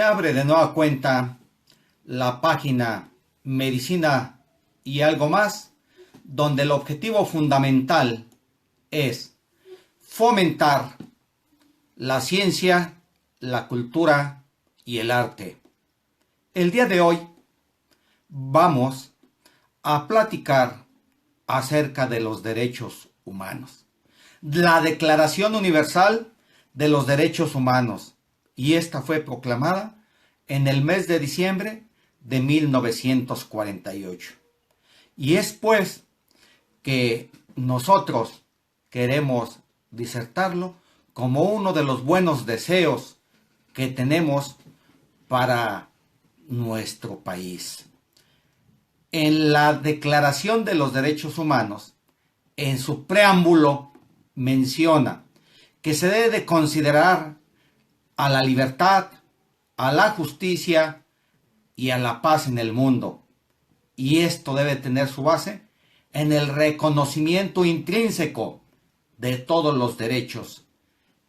abre de nueva cuenta la página Medicina y algo más, donde el objetivo fundamental es fomentar la ciencia, la cultura y el arte. El día de hoy vamos a platicar acerca de los derechos humanos. La Declaración Universal de los Derechos Humanos, y esta fue proclamada en el mes de diciembre de 1948. Y es pues que nosotros queremos disertarlo como uno de los buenos deseos que tenemos para nuestro país. En la Declaración de los Derechos Humanos, en su preámbulo, menciona que se debe de considerar a la libertad, a la justicia y a la paz en el mundo. Y esto debe tener su base en el reconocimiento intrínseco de todos los derechos,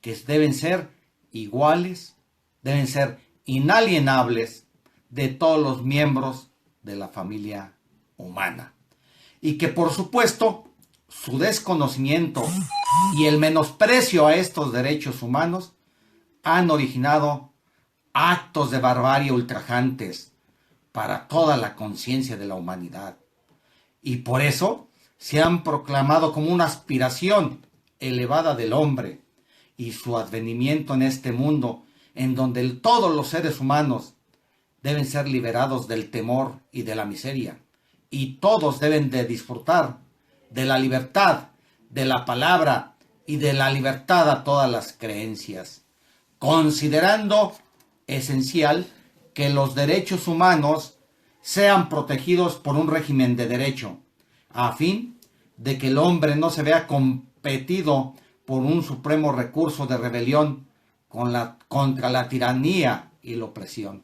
que deben ser iguales, deben ser inalienables de todos los miembros de la familia humana. Y que por supuesto su desconocimiento y el menosprecio a estos derechos humanos han originado actos de barbarie ultrajantes para toda la conciencia de la humanidad. Y por eso se han proclamado como una aspiración elevada del hombre y su advenimiento en este mundo, en donde todos los seres humanos deben ser liberados del temor y de la miseria, y todos deben de disfrutar de la libertad, de la palabra y de la libertad a todas las creencias, considerando esencial que los derechos humanos sean protegidos por un régimen de derecho, a fin de que el hombre no se vea competido por un supremo recurso de rebelión contra la tiranía y la opresión.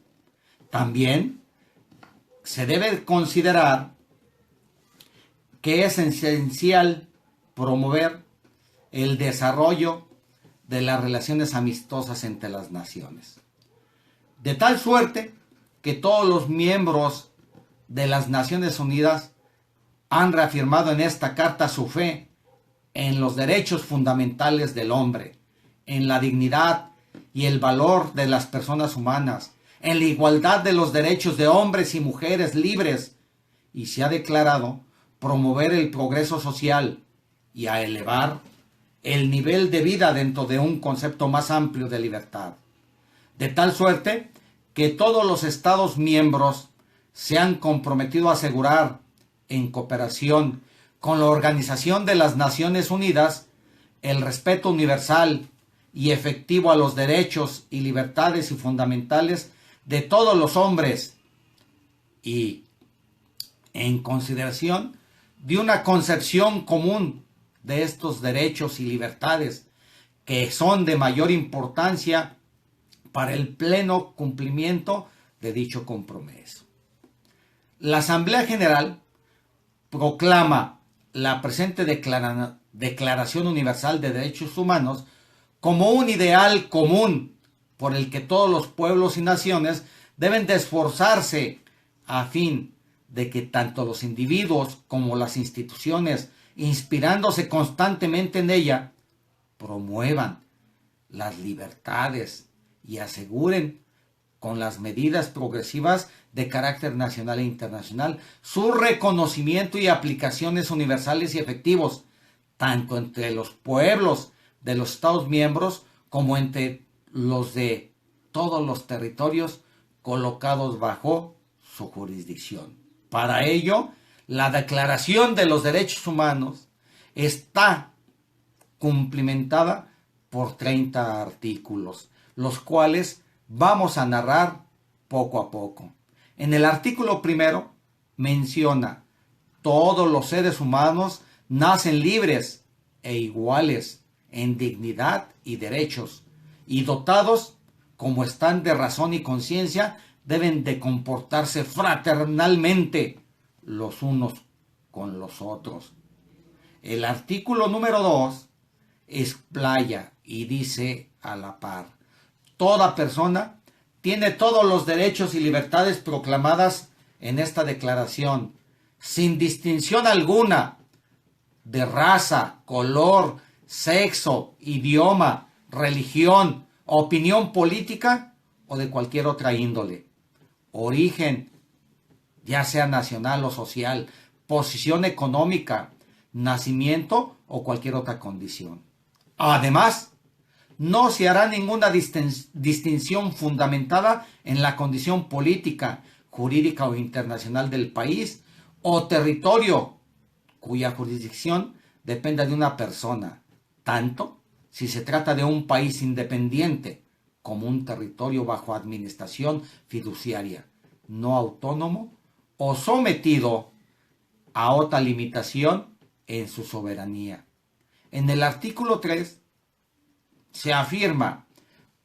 También se debe considerar que es esencial promover el desarrollo de las relaciones amistosas entre las naciones, de tal suerte que todos los miembros de las Naciones Unidas han reafirmado en esta carta su fe en los derechos fundamentales del hombre, en la dignidad y el valor de las personas humanas, en la igualdad de los derechos de hombres y mujeres libres, y se ha declarado promover el progreso social y a elevar el nivel de vida dentro de un concepto más amplio de libertad, de tal suerte que todos los Estados miembros se han comprometido a asegurar, en cooperación con la Organización de las Naciones Unidas, el respeto universal y efectivo a los derechos y libertades y fundamentales de todos los hombres, y en consideración de una concepción común de estos derechos y libertades que son de mayor importancia para el pleno cumplimiento de dicho compromiso. La Asamblea General proclama la presente Declaración Universal de Derechos Humanos como un ideal común por el que todos los pueblos y naciones deben de esforzarse a fin de que tanto los individuos como las instituciones, inspirándose constantemente en ella, promuevan las libertades y aseguren con las medidas progresivas de carácter nacional e internacional su reconocimiento y aplicaciones universales y efectivos, tanto entre los pueblos de los Estados miembros como entre los de todos los territorios colocados bajo su jurisdicción. Para ello, la Declaración de los Derechos Humanos está cumplimentada por 30 artículos, los cuales vamos a narrar poco a poco. En el artículo primero menciona: todos los seres humanos nacen libres e iguales en dignidad y derechos, y dotados como están de razón y conciencia, deben de comportarse fraternalmente los unos con los otros. El artículo número 2 explaya y dice a la par: toda persona tiene todos los derechos y libertades proclamadas en esta declaración, sin distinción alguna de raza, color, sexo, idioma, religión, opinión política o de cualquier otra índole, origen, ya sea nacional o social, posición económica, nacimiento o cualquier otra condición. Además, no se hará ninguna distinción fundamentada en la condición política, jurídica o internacional del país o territorio cuya jurisdicción dependa de una persona, tanto si se trata de un país independiente como un territorio bajo administración fiduciaria, no autónomo o sometido a otra limitación en su soberanía. En el artículo 3 se afirma: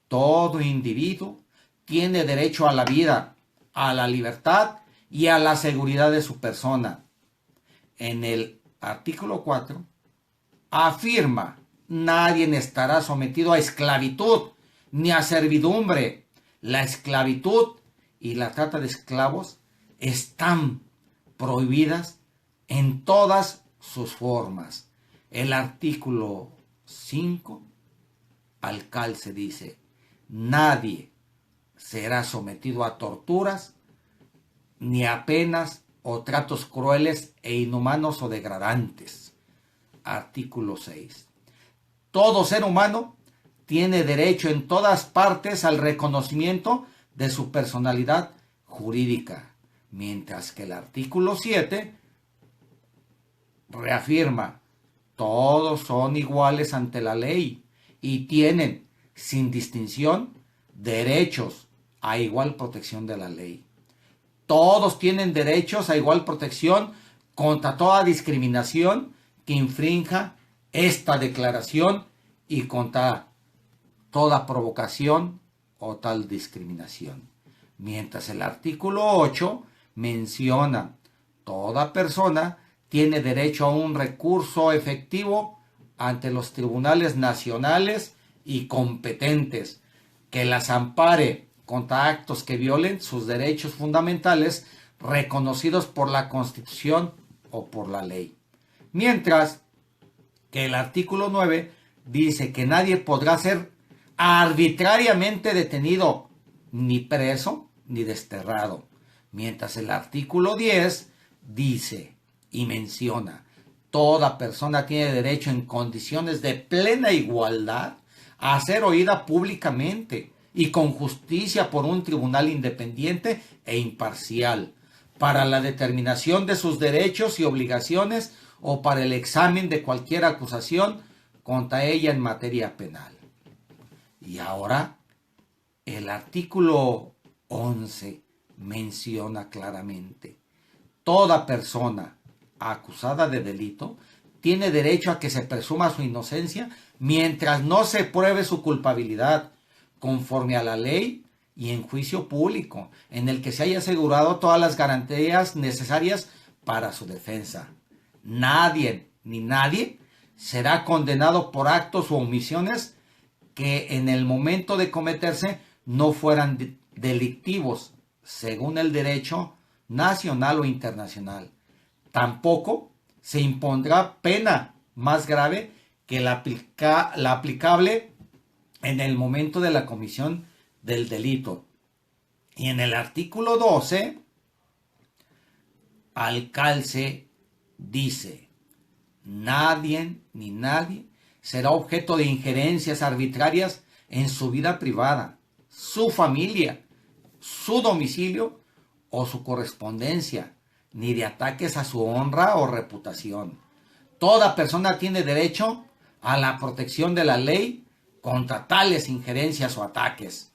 todo individuo tiene derecho a la vida, a la libertad y a la seguridad de su persona. En el artículo 4 afirma: nadie estará sometido a esclavitud ni a servidumbre. La esclavitud y la trata de esclavos están prohibidas en todas sus formas. El artículo 5 al calce dice: nadie será sometido a torturas ni a penas o tratos crueles e inhumanos o degradantes. Artículo 6. Todo ser humano tiene derecho en todas partes al reconocimiento de su personalidad jurídica, mientras que el artículo 7 reafirma: todos son iguales ante la ley y tienen, sin distinción, derechos a igual protección de la ley. Todos tienen derechos a igual protección contra toda discriminación que infrinja esta declaración y contra toda provocación o tal discriminación. Mientras el artículo 8 menciona: toda persona tiene derecho a un recurso efectivo ante los tribunales nacionales y competentes que las ampare contra actos que violen sus derechos fundamentales reconocidos por la Constitución o por la ley. Mientras que el artículo 9 dice que nadie podrá ser arbitrariamente detenido, ni preso, ni desterrado. Mientras el artículo 10 dice y menciona: toda persona tiene derecho en condiciones de plena igualdad a ser oída públicamente y con justicia por un tribunal independiente e imparcial para la determinación de sus derechos y obligaciones o para el examen de cualquier acusación contra ella en materia penal. Y ahora el artículo 11 menciona claramente: toda persona acusada de delito tiene derecho a que se presuma su inocencia mientras no se pruebe su culpabilidad, conforme a la ley y en juicio público, en el que se haya asegurado todas las garantías necesarias para su defensa. Nadie ni nadie será condenado por actos o omisiones que en el momento de cometerse no fueran delictivos, según el derecho nacional o internacional. Tampoco se impondrá pena más grave que la aplicable en el momento de la comisión del delito. Y en el artículo 12, al calce dice: nadie ni nadie será objeto de injerencias arbitrarias en su vida privada, su familia, su domicilio o su correspondencia, ni de ataques a su honra o reputación. Toda persona tiene derecho a la protección de la ley contra tales injerencias o ataques.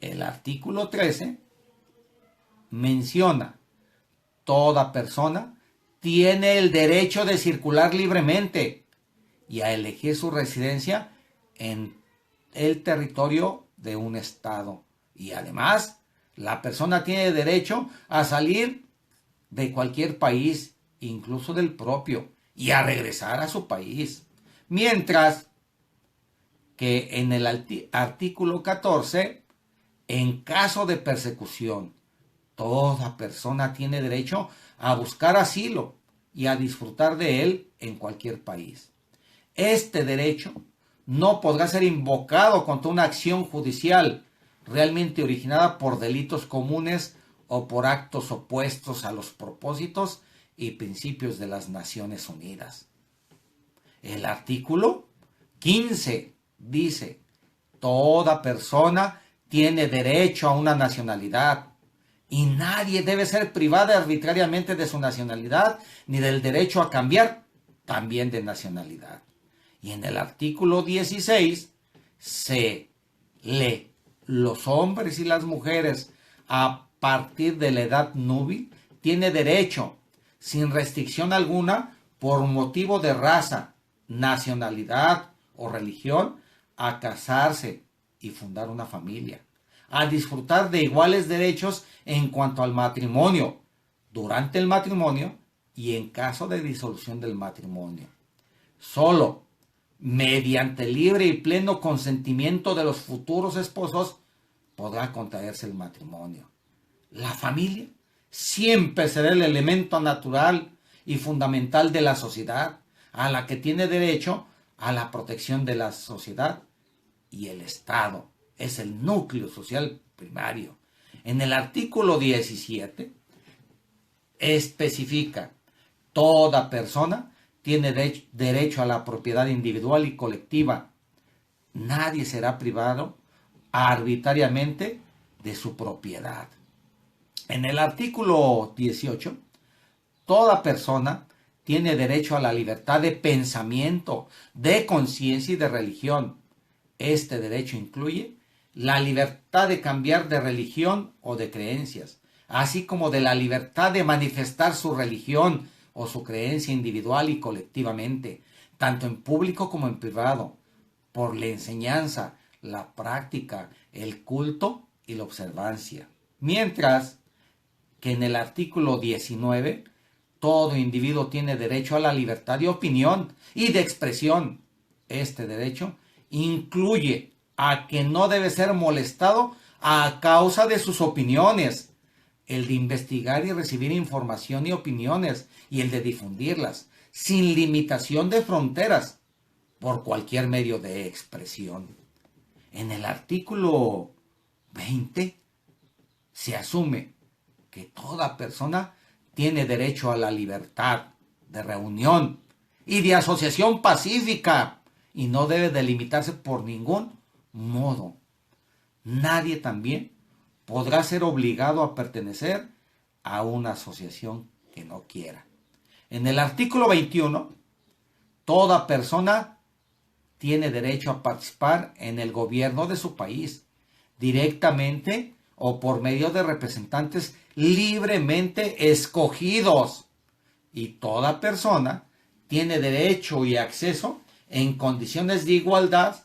El artículo 13 menciona: toda persona tiene el derecho de circular libremente y a elegir su residencia en el territorio de un estado. Y además, la persona tiene derecho a salir de cualquier país, incluso del propio, y a regresar a su país. Mientras que en el artículo 14 En caso de persecución, toda persona tiene derecho a buscar asilo y a disfrutar de él en cualquier país. Este derecho no podrá ser invocado contra una acción judicial realmente originada por delitos comunes o por actos opuestos a los propósitos y principios de las Naciones Unidas. El artículo 15 dice: toda persona tiene derecho a una nacionalidad y nadie debe ser privada arbitrariamente de su nacionalidad ni del derecho a cambiar también de nacionalidad. Y en el artículo 16 se lee: los hombres y las mujeres a partir de la edad núbil tienen derecho, sin restricción alguna, por motivo de raza, nacionalidad o religión, a casarse y fundar una familia, a disfrutar de iguales derechos en cuanto al matrimonio, durante el matrimonio y en caso de disolución del matrimonio. Solo mediante libre y pleno consentimiento de los futuros esposos podrá contraerse el matrimonio. La familia siempre será el elemento natural y fundamental de la sociedad, a la que tiene derecho a la protección de la sociedad, y el Estado es el núcleo social primario. En el artículo 17 especifica: toda persona tiene derecho a la propiedad individual y colectiva. Nadie será privado arbitrariamente de su propiedad. En el artículo 18, toda persona tiene derecho a la libertad de pensamiento, de conciencia y de religión. Este derecho incluye la libertad de cambiar de religión o de creencias, así como de la libertad de manifestar su religión o su creencia individual y colectivamente, tanto en público como en privado, por la enseñanza, la práctica, el culto y la observancia. Mientras que en el artículo 19, todo individuo tiene derecho a la libertad de opinión y de expresión. Este derecho incluye a que no debe ser molestado a causa de sus opiniones, el de investigar y recibir información y opiniones, y el de difundirlas, sin limitación de fronteras, por cualquier medio de expresión. En el artículo 20 se asume que toda persona tiene derecho a la libertad de reunión y de asociación pacífica y no debe delimitarse por ningún modo. Nadie también podrá ser obligado a pertenecer a una asociación que no quiera. En el artículo 21, toda persona tiene derecho a participar en el gobierno de su país, directamente o por medio de representantes libremente escogidos. Y toda persona tiene derecho y acceso en condiciones de igualdad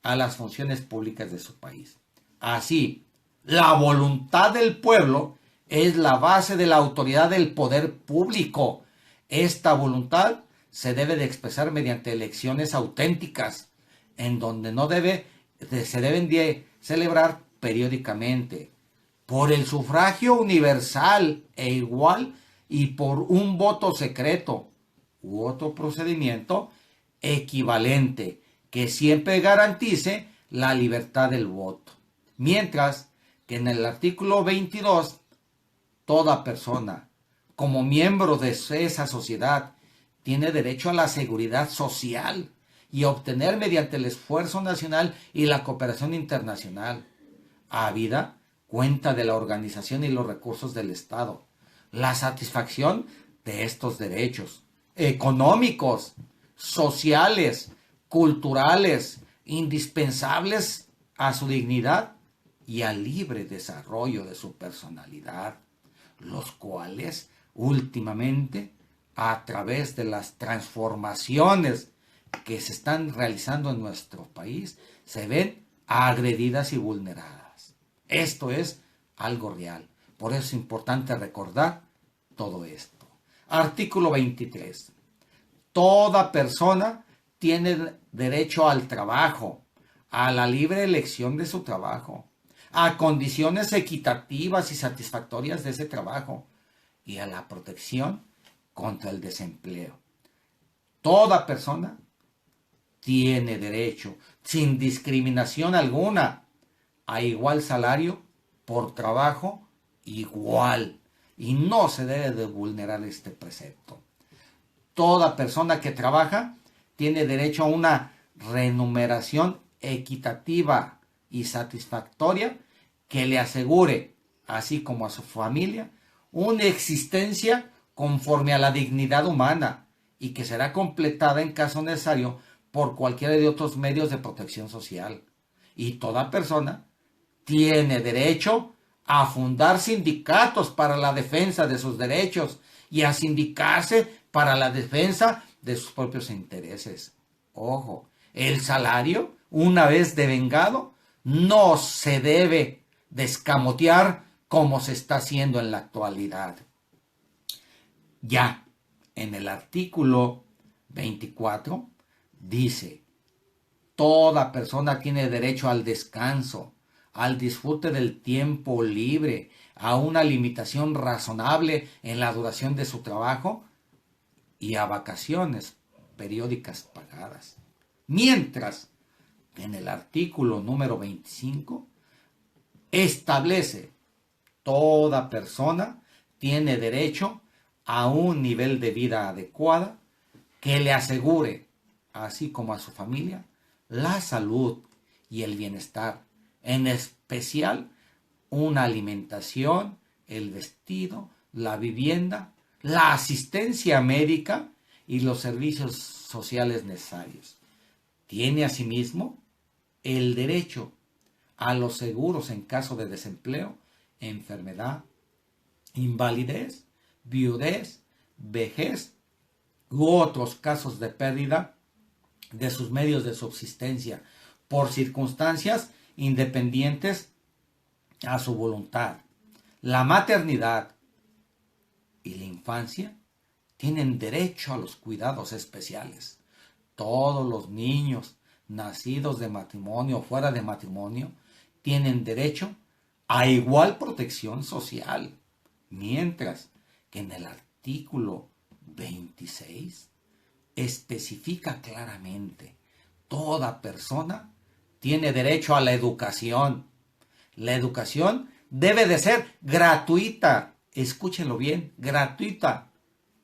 a las funciones públicas de su país. Así, la voluntad del pueblo es la base de la autoridad del poder público. Esta voluntad se debe de expresar mediante elecciones auténticas, en donde se deben de celebrar periódicamente, por el sufragio universal e igual y por un voto secreto u otro procedimiento equivalente que siempre garantice la libertad del voto. Mientras que en el artículo 22, toda persona, como miembro de esa sociedad, tiene derecho a la seguridad social y a obtener mediante el esfuerzo nacional y la cooperación internacional, habida cuenta de la organización y los recursos del Estado, la satisfacción de estos derechos económicos, sociales, culturales, indispensables a su dignidad y al libre desarrollo de su personalidad, los cuales últimamente, a través de las transformaciones que se están realizando en nuestro país, se ven agredidas y vulneradas. Esto es algo real. Por eso es importante recordar todo esto. Artículo 23. Toda persona tiene derecho al trabajo, a la libre elección de su trabajo, a condiciones equitativas y satisfactorias de ese trabajo y a la protección contra el desempleo. Toda persona tiene derecho, sin discriminación alguna, a igual salario por trabajo igual. Y no se debe de vulnerar este precepto. Toda persona que trabaja tiene derecho a una remuneración equitativa y satisfactoria que le asegure, así como a su familia, una existencia conforme a la dignidad humana y que será completada en caso necesario por cualquiera de otros medios de protección social. Y toda persona tiene derecho a fundar sindicatos para la defensa de sus derechos y a sindicarse para la defensa de sus propios intereses. Ojo, el salario, una vez devengado, no se debe descamotear como se está haciendo en la actualidad. Ya en el artículo 24 dice: toda persona tiene derecho al descanso, al disfrute del tiempo libre, a una limitación razonable en la duración de su trabajo y a vacaciones periódicas pagadas. Mientras que en el artículo número 25 establece: toda persona tiene derecho a un nivel de vida adecuada que le asegure, así como a su familia, la salud y el bienestar, en especial una alimentación, el vestido, la vivienda, la asistencia médica y los servicios sociales necesarios. Tiene asimismo el derecho a los seguros en caso de desempleo, enfermedad, invalidez, viudez, vejez u otros casos de pérdida de sus medios de subsistencia por circunstancias independientes a su voluntad. La maternidad y la infancia tienen derecho a los cuidados especiales. Todos los niños nacidos de matrimonio o fuera de matrimonio tienen derecho a igual protección social, mientras que en el artículo 26 especifica claramente: toda persona tiene derecho a la educación. La educación debe de ser gratuita, escúchenlo bien, gratuita,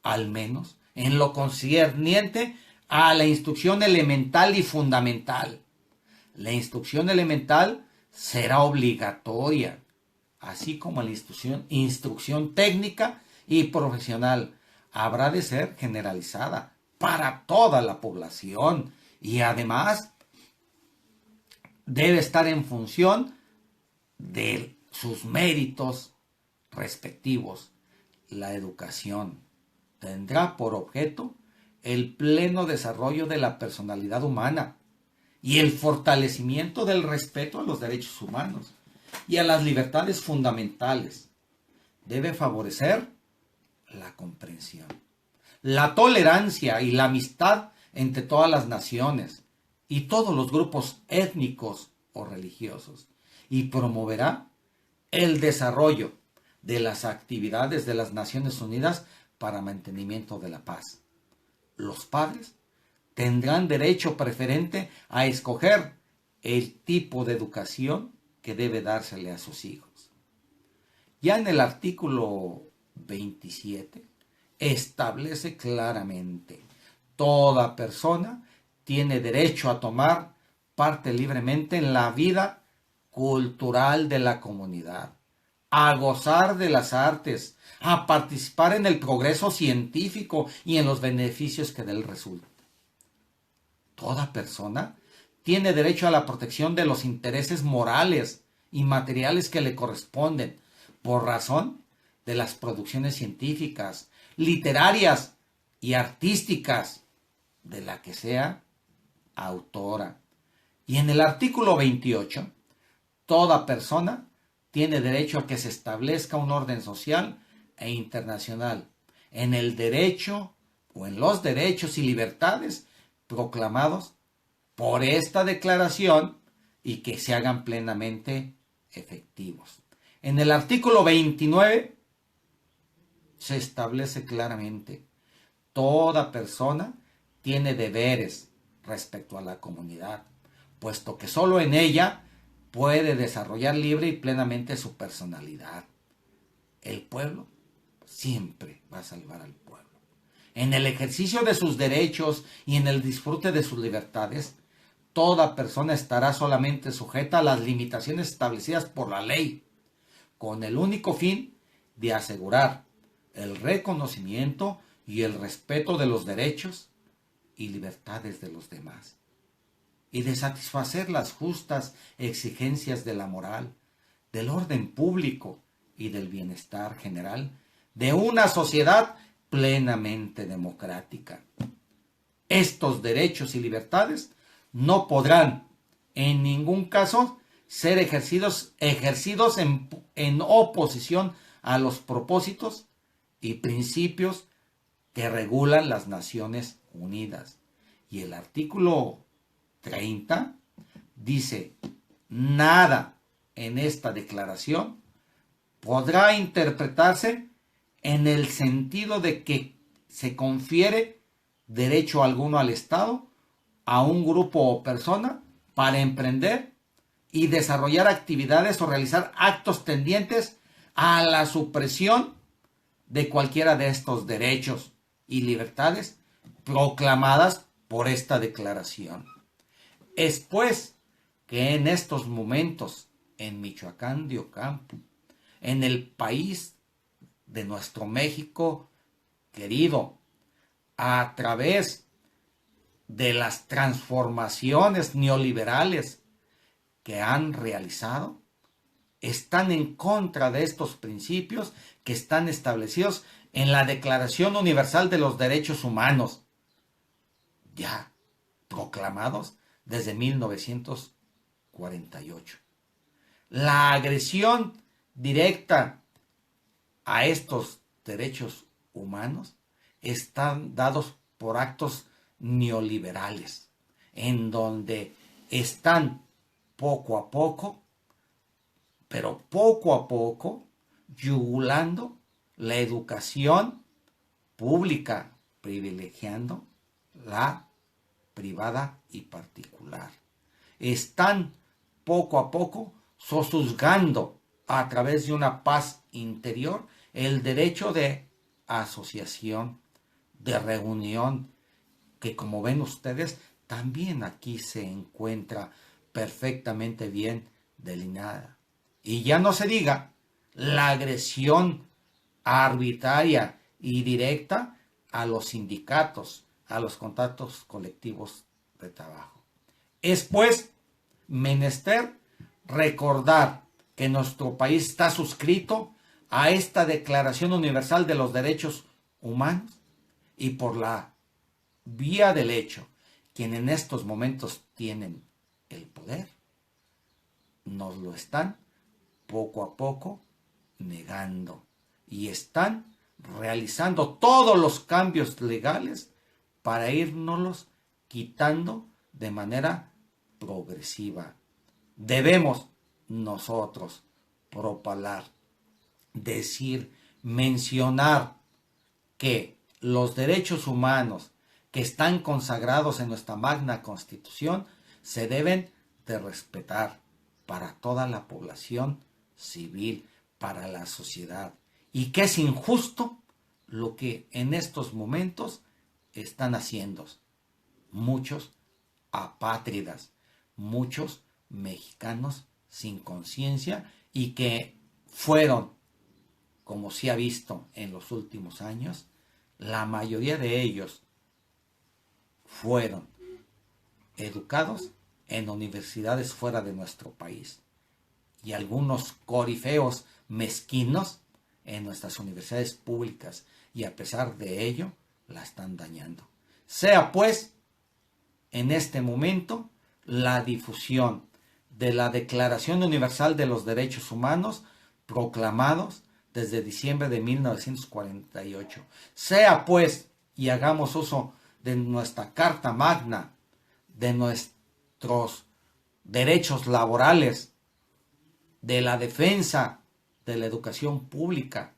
al menos en lo concerniente a la instrucción elemental y fundamental. La instrucción elemental será obligatoria, así como la instrucción técnica y profesional habrá de ser generalizada para toda la población y además debe estar en función de sus méritos respectivos. La educación tendrá por objeto el pleno desarrollo de la personalidad humana y el fortalecimiento del respeto a los derechos humanos y a las libertades fundamentales. Debe favorecer la comprensión, la tolerancia y la amistad entre todas las naciones y todos los grupos étnicos o religiosos, y promoverá el desarrollo de las actividades de las Naciones Unidas para mantenimiento de la paz. Los padres tendrán derecho preferente a escoger el tipo de educación que debe dársele a sus hijos. Ya en el artículo 27 establece claramente: toda persona tiene derecho a tomar parte libremente en la vida cultural de la comunidad, a gozar de las artes, a participar en el progreso científico y en los beneficios que de él resultan. Toda persona tiene derecho a la protección de los intereses morales y materiales que le corresponden por razón de las producciones científicas, literarias y artísticas de la que sea autora. Y en el artículo 28, toda persona tiene derecho a que se establezca un orden social e internacional en el derecho o en los derechos y libertades proclamados por esta declaración y que se hagan plenamente efectivos. En el artículo 29 se establece claramente: toda persona tiene deberes respecto a la comunidad, puesto que solo en ella puede desarrollar libre y plenamente su personalidad. El pueblo siempre va a salvar al pueblo. En el ejercicio de sus derechos y en el disfrute de sus libertades, toda persona estará solamente sujeta a las limitaciones establecidas por la ley, con el único fin de asegurar el reconocimiento y el respeto de los derechos y libertades de los demás, y de satisfacer las justas exigencias de la moral, del orden público y del bienestar general de una sociedad plenamente democrática. Estos derechos y libertades no podrán en ningún caso ser ejercidos en oposición a los propósitos y principios que regulan las Naciones Unidas. Y el artículo 30 dice: nada en esta declaración podrá interpretarse en el sentido de que se confiere derecho alguno al Estado, a un grupo o persona, para emprender y desarrollar actividades o realizar actos tendientes a la supresión de cualquiera de estos derechos y libertades proclamadas por esta declaración. Es pues que en estos momentos, en Michoacán de Ocampo, en el país de nuestro México querido, a través de las transformaciones neoliberales que han realizado, están en contra de estos principios que están establecidos en la Declaración Universal de los Derechos Humanos, ya proclamados desde 1948. La agresión directa a estos derechos humanos están dados por actos neoliberales, en donde están poco a poco, yugulando la educación pública, privilegiando la privada y particular. Están poco a poco sojuzgando a través de una paz interior el derecho de asociación, de reunión, que como ven ustedes, también aquí se encuentra perfectamente bien delineada. Y ya no se diga la agresión arbitraria y directa a los sindicatos, a los contratos colectivos de trabajo. Es pues menester recordar que nuestro país está suscrito a esta Declaración Universal de los Derechos Humanos, y por la vía del hecho, quienes en estos momentos tienen el poder, nos lo están poco a poco negando y están realizando todos los cambios legales para irnoslos quitando de manera progresiva. Debemos nosotros propalar, decir, mencionar que los derechos humanos que están consagrados en nuestra magna Constitución se deben de respetar para toda la población civil, para la sociedad, y que es injusto lo que en estos momentos están haciendo muchos apátridas, muchos mexicanos sin conciencia, y que fueron, como se ha visto en los últimos años, la mayoría de ellos fueron educados en universidades fuera de nuestro país, y algunos corifeos mezquinos en nuestras universidades públicas, y a pesar de ello la están dañando. Sea pues en este momento la difusión de la Declaración Universal de los Derechos Humanos proclamados desde diciembre de 1948. Sea pues, y hagamos uso de nuestra Carta Magna, de nuestros derechos laborales, de la defensa de la educación pública,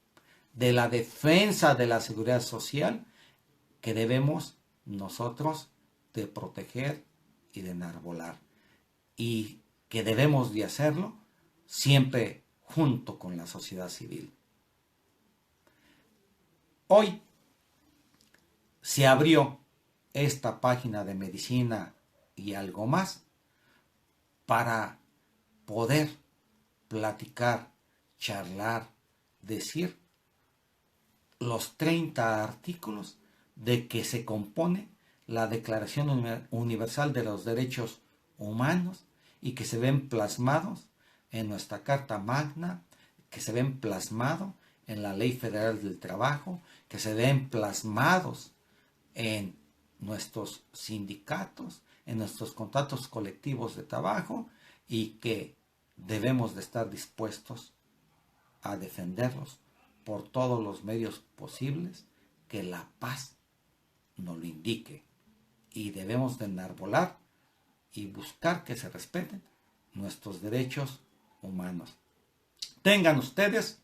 de la defensa de la seguridad social, que debemos nosotros de proteger y de enarbolar, y que debemos de hacerlo siempre junto con la sociedad civil. Hoy se abrió esta página de Medicina y Algo Más para poder platicar, charlar, decir los 30 artículos de que se compone la Declaración Universal de los Derechos Humanos y que se ven plasmados en nuestra Carta Magna, que se ven plasmados en la Ley Federal del Trabajo, que se ven plasmados en nuestros sindicatos, en nuestros contratos colectivos de trabajo, y que debemos de estar dispuestos a defenderlos por todos los medios posibles que la paz nos lo indique, y debemos de enarbolar y buscar que se respeten nuestros derechos humanos. Tengan ustedes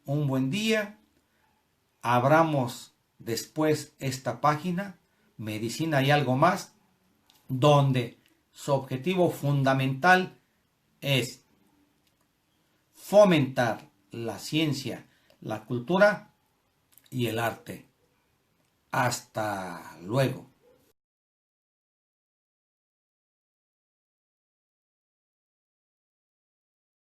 un buen día. Abramos después esta página, Medicina y Algo Más, donde su objetivo fundamental es fomentar la ciencia, la cultura y el arte. Hasta luego.